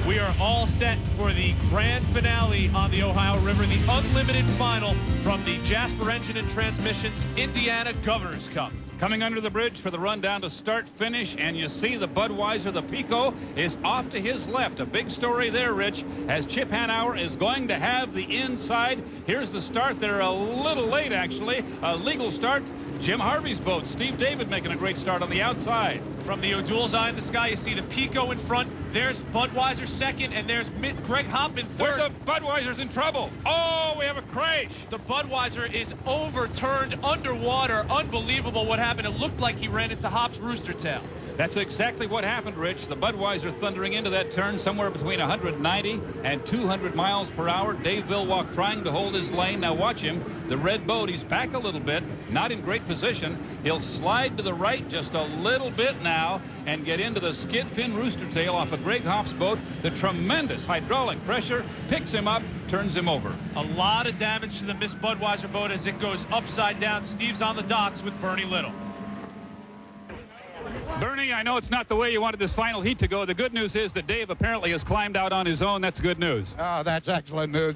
We are all set for the grand finale on the Ohio River, the unlimited final from the Jasper Engine and Transmissions Indiana Governor's Cup. Coming under the bridge for the run down to start finish, and you see the Budweiser, the Pico, is off to his left. A big story there, Rich, as Chip Hanauer is going to have the inside. Here's the start. They're a little late, actually. A legal start. Jim Harvey's boat. Steve David making a great start on the outside. From the O'Doul's Eye in the Sky, you see the Pico in front. There's Budweiser second, and there's Greg Hopp in third. Where the Budweiser's in trouble. Oh, we have a crash. The Budweiser is overturned underwater. Unbelievable what happened. It looked like he ran into Hopp's rooster tail. That's exactly what happened, Rich. The Budweiser thundering into that turn somewhere between 190 and 200 miles per hour. Dave Villwalk trying to hold his lane. Now watch him. The red boat, he's back a little bit, not in great position. He'll slide to the right just a little bit now and get into the skid fin rooster tail off of Greg Hopp's boat. The tremendous hydraulic pressure picks him up, turns him over. A lot of damage to the Miss Budweiser boat as it goes upside down. Steve's on the docks with Bernie Little. Bernie, I know it's not the way you wanted this final heat to go. The good news is that Dave apparently has climbed out on his own. That's good news. Oh, that's excellent news.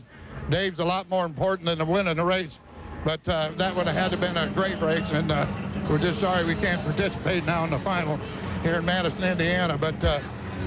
Dave's a lot more important than the win in the race, but that would have had to have been a great race, and we're just sorry we can't participate now in the final here in Madison, Indiana. But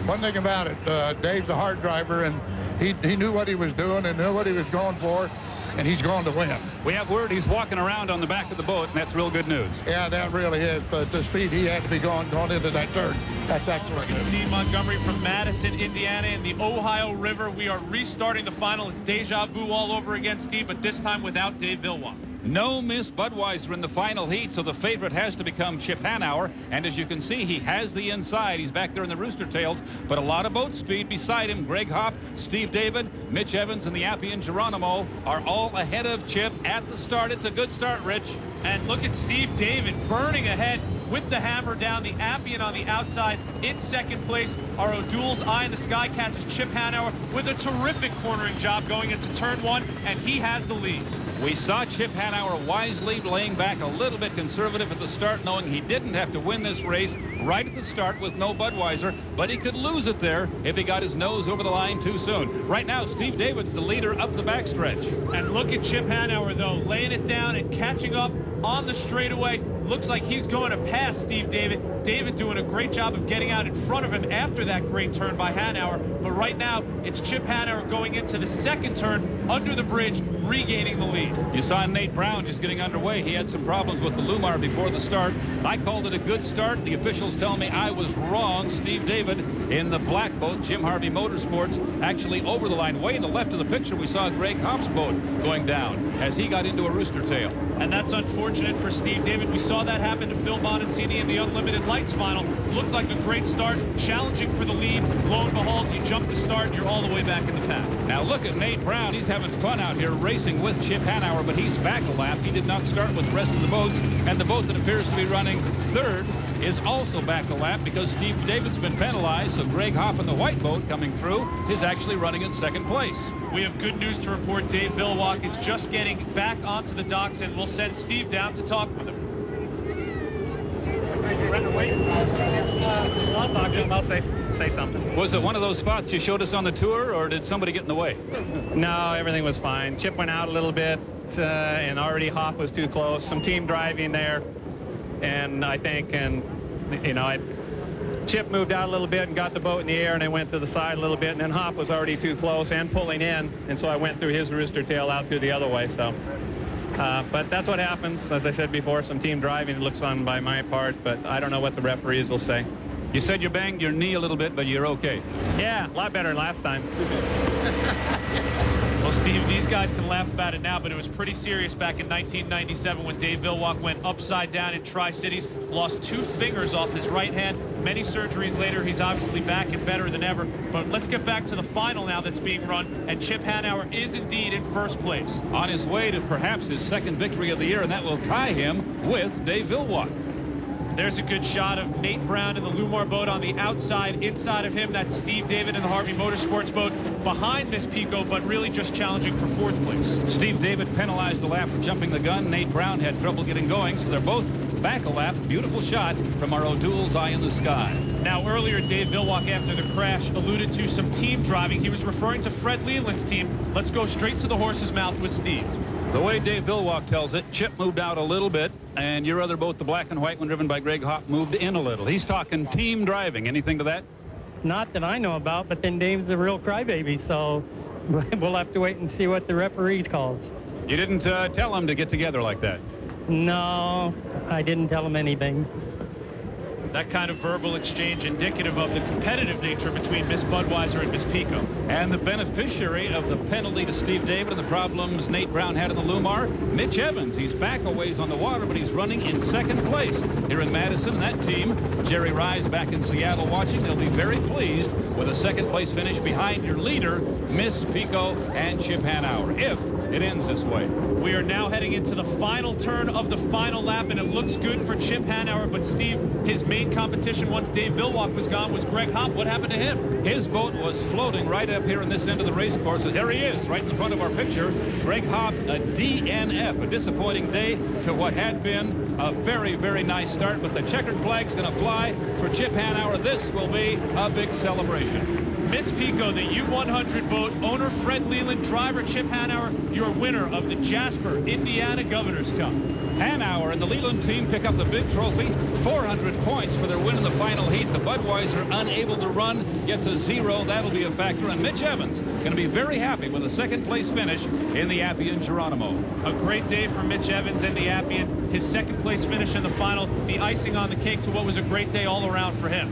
one thing about it, Dave's a hard driver, and he knew what he was doing and knew what he was going for, and he's going to win. We have word he's walking around on the back of the boat, and that's real good news. Yeah, that really is. But the speed he had to be going into that turn, that's excellent. Steve Montgomery from Madison, Indiana, in the Ohio River. We are restarting the final. It's deja vu all over again, Steve, but this time without Dave Villwalk. No Miss Budweiser in the final heat, so the favorite has to become Chip Hanauer. And as you can see, he has the inside. He's back there in the rooster tails, but a lot of boat speed beside him. Greg Hopp, Steve David, Mitch Evans, and the Appian Geronimo are all ahead of Chip at the start. It's a good start, Rich. And look at Steve David burning ahead with the hammer down. The Appian on the outside in second place. Our O'Doul's Eye in the Sky catches Chip Hanauer with a terrific cornering job going into turn one, and he has the lead. We saw Chip Hanauer wisely laying back a little bit conservative at the start, knowing he didn't have to win this race right at the start with no Budweiser, but he could lose it there if he got his nose over the line too soon. Right now, Steve David's the leader up the backstretch. And look at Chip Hanauer, though, laying it down and catching up on the straightaway. Looks like he's going to pass Steve David. David doing a great job of getting out in front of him after that great turn by Hanauer. But right now, it's Chip Hanauer going into the second turn under the bridge, regaining the lead. You saw Nate Brown just getting underway. He had some problems with the Lumar before the start. I called it a good start. The officials tell me I was wrong. Steve David in the black boat, Jim Harvey Motorsports, actually over the line. Way in the left of the picture, we saw Greg Hopp's boat going down as he got into a rooster tail. And that's unfortunate for Steve David. We saw that happen to Phil Bonancini in the Unlimited Lights final. Looked like a great start, challenging for the lead. Lo and behold, you jump the start, you're all the way back in the pack. Now look at Nate Brown. He's having fun out here racing with Chip Hanauer, but he's back a lap. He did not start with the rest of the boats, and the boat that appears to be running third is also back a lap because Steve David's been penalized, so Greg Hopp in the white boat coming through is actually running in second place. We have good news to report. Dave Villwalk is just getting back onto the docks, and we'll send Steve down to talk with him. I'll talk to him. I'll say something. Was it one of those spots you showed us on the tour, or did somebody get in the way? No, everything was fine. Chip went out a little bit, and already Hopp was too close. Some team driving there, and I think, Chip moved out a little bit and got the boat in the air, and I went to the side a little bit, and then Hopp was already too close and pulling in, and so I went through his rooster tail out through the other way. So, but that's what happens. As I said before, some team driving looks on by my part, but I don't know what the referees will say. You said you banged your knee a little bit, but you're okay. Yeah, a lot better than last time. Well, Steve, these guys can laugh about it now, but it was pretty serious back in 1997 when Dave Villwalk went upside down in Tri-Cities, lost 2 fingers off his right hand. Many surgeries later, he's obviously back and better than ever. But let's get back to the final now that's being run, and Chip Hanauer is indeed in first place. On his way to perhaps his second victory of the year, and that will tie him with Dave Villwalk. There's a good shot of Nate Brown in the Lumar boat on the outside. Inside of him, that's Steve David in the Harvey Motorsports boat behind Miss Pico, but really just challenging for 4th place. Steve David penalized the lap for jumping the gun. Nate Brown had trouble getting going, so they're both back a lap. Beautiful shot from our O'Doul's Eye in the Sky. Now, earlier, Dave Villwock, after the crash, alluded to some team driving. He was referring to Fred Leland's team. Let's go straight to the horse's mouth with Steve. The way Dave Villwock tells it, Chip moved out a little bit, and your other boat, the black and white one driven by Greg Hopp, moved in a little. He's talking team driving. Anything to that? Not that I know about, but then Dave's a real crybaby, so we'll have to wait and see what the referees calls. You didn't tell him to get together like that? No, I didn't tell him anything. That kind of verbal exchange indicative of the competitive nature between Miss Budweiser and Miss Pico. And the beneficiary of the penalty to Steve David and the problems Nate Brown had in the Lumar, Mitch Evans. He's back a ways on the water, but he's running in second place here in Madison. And that team, Jerry Rise back in Seattle watching, they'll be very pleased with a second place finish behind your leader, Miss Pico and Chip Hanauer, if it ends this way. We are now heading into the final turn of the final lap, and it looks good for Chip Hanauer. But Steve, his main competition once Dave Villwock was gone was Greg Hopp. What happened to him? His boat was floating right up here in this end of the race course. And there he is, right in the front of our picture. Greg Hopp, a DNF, a disappointing day to what had been a very, very nice start. But the checkered flag's going to fly for Chip Hanauer. This will be a big celebration. Miss Pico, the U100 boat, owner Fred Leland, driver Chip Hanauer, your winner of the Jasper, Indiana Governor's Cup. Hanauer and the Leland team pick up the big trophy, 400 points for their win in the final heat. The Budweiser, unable to run, gets a 0. That'll be a factor. And Mitch Evans going to be very happy with a second-place finish in the Appian Geronimo. A great day for Mitch Evans and the Appian. His second-place finish in the final, the icing on the cake to what was a great day all around for him.